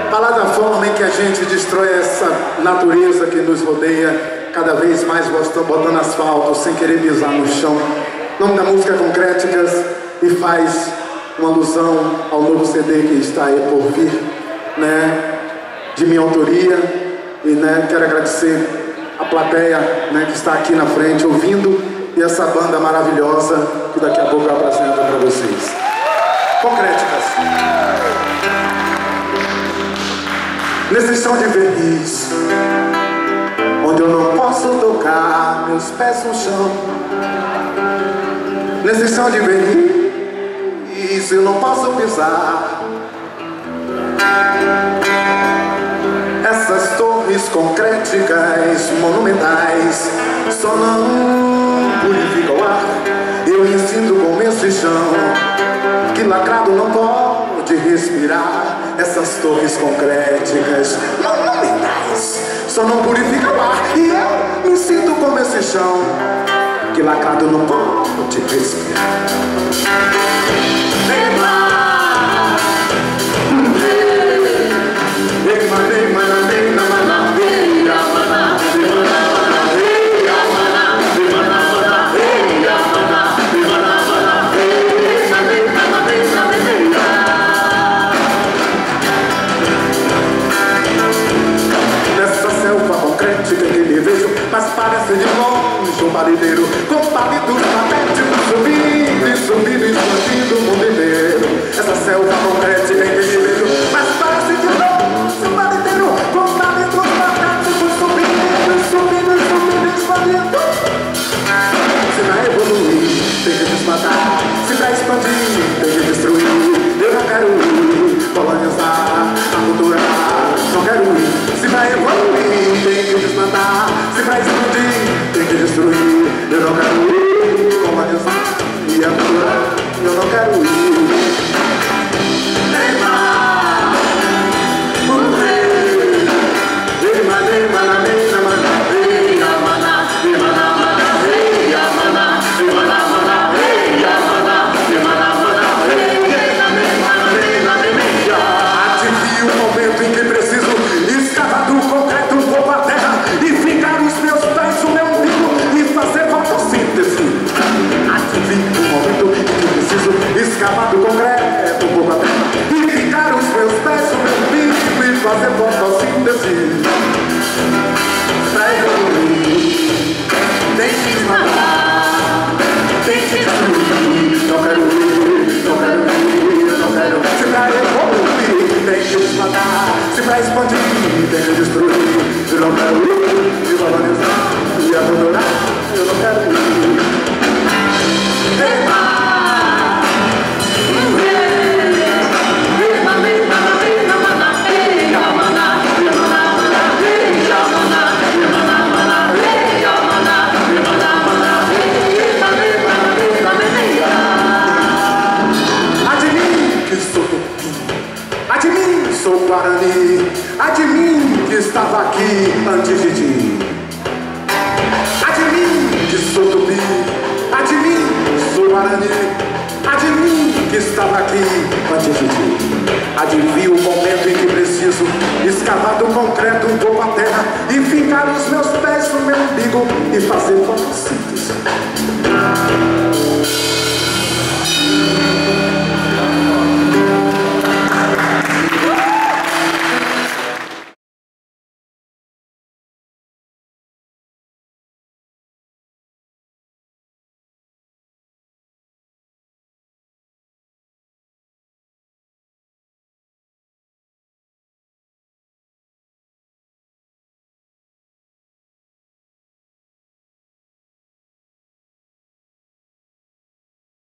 falar da forma em que a gente destrói essa natureza que nos rodeia, cada vez mais botando asfalto sem querer pisar no chão. O nome da música é Concréticas e faz uma alusão ao novo CD que está aí por vir, né, de minha autoria. E quero agradecer a plateia, que está aqui na frente ouvindo, e essa banda maravilhosa que daqui a pouco eu apresento para vocês. Concréticas. Nesse chão de verniz, onde eu não posso tocar meus pés no chão. Nesse chão de verniz, eu não posso pisar. Essas torres concréticas monumentais só não purificam o ar. Eu me sinto como esse chão que lacrado não pode respirar. Essas torres concréticas monumentais só não purificam o ar. E eu me sinto como esse chão que lacrado não pode respirar. Mas parece de longe um balideiro com palitos patéticos subindo e subindo e explodindo o mundo inteiro. Essa selva concrética em vermelho, mas parece de longe um balideiro com palitos patéticos subindo e subindo e subindo e explodindo. Se pra evoluir tem que desmatar, se pra expandir tem que destruir. Eu não quero ir colonizar a cultura, não quero ir. Se pra evoluir tem que desmatar, se pra explodir tem que destruir. Eu não quero ir colonizar e a cultura, eu não quero ir. Escapar do concreto, um pouco a terra, e ficar os meus pés no meu bico e fazer fotossíntese. Pra evoluir, tem que desmatar, tem que destruir. Não quero ir, não quero ir, não quero ir. Se pra evoluir, tem que desmatar, se pra expandir, tem que destruir. Eu não quero ir, e valorizar, e abandonar, eu não quero ir. Sou Guarani, a de mim que estava aqui antes de ti. A de mim que sou Tupi, a de mim sou Guarani, a de mim que estava aqui antes de ti. Adivinha o momento em que preciso escavar do concreto um pouco a terra e fincar os meus pés no meu umbigo e fazer fotossíntese.